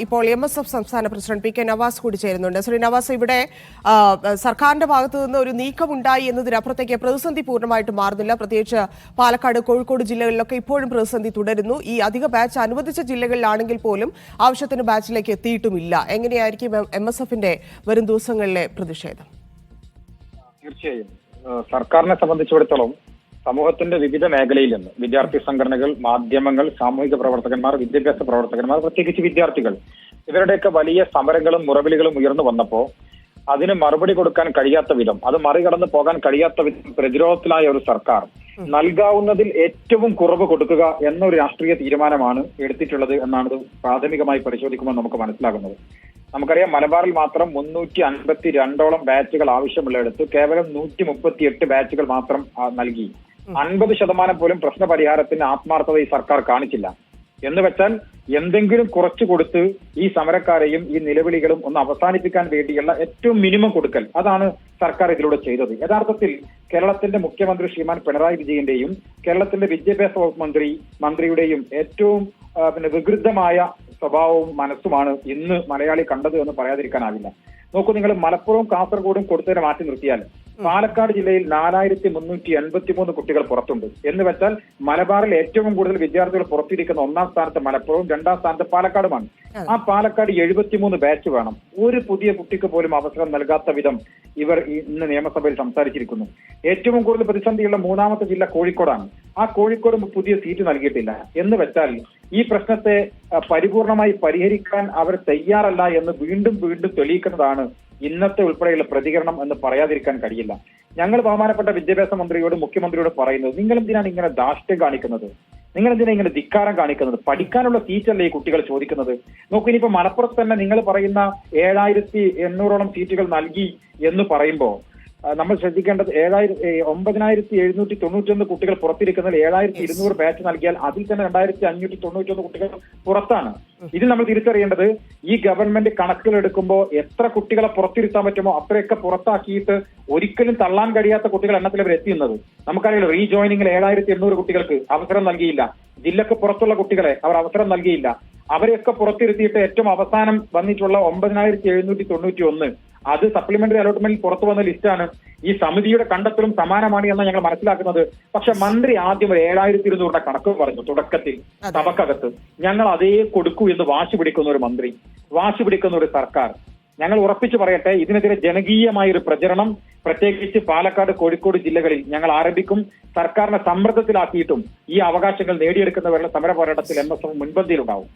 ഇപ്പോൾ MSF സംസ്ഥാന president P K. Nawaz കൂടി ചേരുന്നുണ്ട്. ശ്രീ നവാസ്, ഇവിടെ സർക്കാരിന്റെ ഭാഗത്തു നിന്ന് ഒരു നീക്കമുണ്ടായി എന്നതിനപ്പുറത്തേക്ക് പ്രതിസന്ധി പൂർണ്ണമായിട്ട് മാറുന്നില്ല. പ്രത്യേകിച്ച് പാലക്കാട്, കോഴിക്കോട് ജില്ലകളിലൊക്കെ ഇപ്പോഴും പ്രതിസന്ധി തുടരുന്നു. ഈ അധിക ബാച്ച് അനുവദിച്ച ജില്ലകളിലാണെങ്കിൽ പോലും ആവശ്യത്തിന് ബാച്ചിലേക്ക് എത്തിയിട്ടുമില്ല. എങ്ങനെയായിരിക്കും MSFന്റെ വരും ദിവസങ്ങളിലെ പ്രതിഷേധം? തീർച്ചയായും സർക്കാരിനെ സംബന്ധിച്ചിടത്തോളം സമൂഹത്തിന്റെ വിവിധ മേഖലയിൽ നിന്ന് വിദ്യാർത്ഥി സംഘടനകൾ, മാധ്യമങ്ങൾ, സാമൂഹിക പ്രവർത്തകന്മാർ, വിദ്യാഭ്യാസ പ്രവർത്തകന്മാർ, പ്രത്യേകിച്ച് വിദ്യാർത്ഥികൾ, ഇവരുടെയൊക്കെ വലിയ സമരങ്ങളും മുറവിളികളും ഉയർന്നു വന്നപ്പോൾ അതിന് മറുപടി കൊടുക്കാൻ കഴിയാത്ത വിധം, അത് മറികടന്ന് പോകാൻ കഴിയാത്ത വിധം പ്രതിരോധത്തിലായ ഒരു സർക്കാർ നൽകാവുന്നതിൽ ഏറ്റവും കുറവ് കൊടുക്കുക എന്നൊരു രാഷ്ട്രീയ തീരുമാനമാണ് എടുത്തിട്ടുള്ളത് എന്നാണ് പ്രാഥമികമായി പരിശോധിക്കുമ്പോൾ നമുക്ക് മനസ്സിലാകുന്നത്. നമുക്കറിയാം, മലബാറിൽ മാത്രം 352ഓളം ബാച്ചുകൾ ആവശ്യമുള്ളിടത്ത് കേവലം 138 ബാച്ചുകൾ മാത്രം നൽകി. 50% പോലും പ്രശ്ന പരിഹാരത്തിന് ആത്മാർത്ഥത ഈ സർക്കാർ കാണിച്ചില്ല. എന്ന് വെച്ചാൽ എന്തെങ്കിലും കുറച്ചു കൊടുത്ത് ഈ സമരക്കാരെയും ഈ നിലവിളികളും ഒന്ന് അവസാനിപ്പിക്കാൻ വേണ്ടിയുള്ള ഏറ്റവും മിനിമം കൊടുക്കൽ, അതാണ് സർക്കാർ ഇതിലൂടെ ചെയ്തത്. യഥാർത്ഥത്തിൽ കേരളത്തിന്റെ മുഖ്യമന്ത്രി ശ്രീമാൻ പിണറായി വിജയന്റെയും കേരളത്തിന്റെ വിദ്യാഭ്യാസ വകുപ്പ് മന്ത്രിയുടെയും ഏറ്റവും വികൃതമായ സ്വഭാവവും മനസ്സുമാണ് ഇന്ന് മലയാളി കണ്ടത് എന്ന് പറയാതിരിക്കാനാവില്ല. നോക്കൂ, നിങ്ങൾ മലപ്പുറവും കാസർഗോഡും കൊടുത്തതിനെ മാറ്റി നിർത്തിയാൽ പാലക്കാട് ജില്ലയിൽ 4383 കുട്ടികൾ പുറത്തുണ്ട്. എന്ന് വെച്ചാൽ മലബാറിൽ ഏറ്റവും കൂടുതൽ വിദ്യാർത്ഥികൾ പുറത്തിരിക്കുന്ന 1ാം സ്ഥാനത്ത് മലപ്പുറവും 2ാം സ്ഥാനത്ത് പാലക്കാടുമാണ്. ആ പാലക്കാട് 73 ബാച്ച് വേണം. ഒരു പുതിയ കുട്ടിക്ക് പോലും അവസരം നൽകാത്ത വിധം ഇവർ ഇന്ന് നിയമസഭയിൽ സംസാരിച്ചിരിക്കുന്നു. ഏറ്റവും കൂടുതൽ പ്രതിസന്ധിയുള്ള 3ാമത്തെ ജില്ല കോഴിക്കോടാണ്. ആ കോഴിക്കോട് പുതിയ സീറ്റ് നൽകിയിട്ടില്ല. എന്ന് വെച്ചാൽ ഈ പ്രശ്നത്തെ പരിപൂർണമായി പരിഹരിക്കാൻ അവർ തയ്യാറല്ല എന്ന് വീണ്ടും വീണ്ടും തെളിയിക്കുന്നതാണ് ഇന്നത്തെ ഉൾപ്പെടെയുള്ള പ്രതികരണം എന്ന് പറയാതിരിക്കാൻ കഴിയില്ല. ഞങ്ങൾ ബഹുമാനപ്പെട്ട വിദ്യാഭ്യാസ മന്ത്രിയോട്, മുഖ്യമന്ത്രിയോട് പറയുന്നത്, നിങ്ങൾ എന്തിനാണ് ഇങ്ങനെ ധാർഷ്ട്യം കാണിക്കുന്നത്? നിങ്ങൾ എന്തിനാ ഇങ്ങനെ ധിക്കാരം കാണിക്കുന്നത്? പഠിക്കാനുള്ള സീറ്റല്ലേ ഈ കുട്ടികൾ ചോദിക്കുന്നത്? നോക്കൂ, ഇനിയിപ്പോ മലപ്പുറത്ത് തന്നെ നിങ്ങൾ പറയുന്ന 7800ഓളം സീറ്റുകൾ നൽകി എന്ന് പറയുമ്പോൾ നമ്മൾ ശ്രദ്ധിക്കേണ്ടത് 9791 കുട്ടികൾ പുറത്തിരിക്കുന്നതിൽ 7200 ബാച്ച് നൽകിയാൽ അതിൽ തന്നെ 2591 കുട്ടികൾ പുറത്താണ്. ഇത് നമ്മൾ തിരിച്ചറിയേണ്ടത്, ഈ ഗവൺമെന്റ് കണക്കുകൾ എടുക്കുമ്പോൾ എത്ര കുട്ടികളെ പുറത്തിരുത്താൻ പറ്റുമോ അത്രയൊക്കെ പുറത്താക്കിയിട്ട് ഒരിക്കലും തള്ളാൻ കഴിയാത്ത കുട്ടികൾ എണ്ണത്തിൽ അവർ എത്തിയുന്നത്. നമുക്കറിയാലോ, റീജോയിനിങ്ങിൽ 7800 കുട്ടികൾക്ക് അവസരം നൽകിയില്ല. ജില്ലക്ക് പുറത്തുള്ള കുട്ടികളെ അവർ അവസരം നൽകിയില്ല. അവരെയൊക്കെ പുറത്തിരുത്തിയിട്ട് ഏറ്റവും അവസാനം വന്നിട്ടുള്ള 9791 അത് സപ്ലിമെന്ററി അലോട്ട്മെന്റിൽ പുറത്തു വന്ന ലിസ്റ്റാണ്. ഈ സമിതിയുടെ കണ്ടെത്തലും സമാനമാണ് എന്ന് ഞങ്ങൾ മനസ്സിലാക്കുന്നത്. പക്ഷെ മന്ത്രി ആദ്യം 7200 കണക്ക് പറഞ്ഞു തുടക്കത്തിൽ സഭക്കകത്ത്. ഞങ്ങൾ അതേ കൊടുക്കൂ എന്ന് വാശി പിടിക്കുന്ന ഒരു മന്ത്രി, വാശി പിടിക്കുന്ന ഒരു സർക്കാർ. ഞങ്ങൾ ഉറപ്പിച്ചു പറയട്ടെ, ഇതിനെതിരെ ജനകീയമായ ഒരു പ്രചരണം പ്രത്യേകിച്ച് പാലക്കാട്, കോഴിക്കോട് ജില്ലകളിൽ ഞങ്ങൾ ആരംഭിക്കും. സർക്കാരിനെ സമ്മർദ്ദത്തിലാക്കിയിട്ടും ഈ അവകാശങ്ങൾ നേടിയെടുക്കുന്നവരുടെ സമര പോരാട്ടത്തിൽ MSF മുൻപന്തിയിലുണ്ടാവും.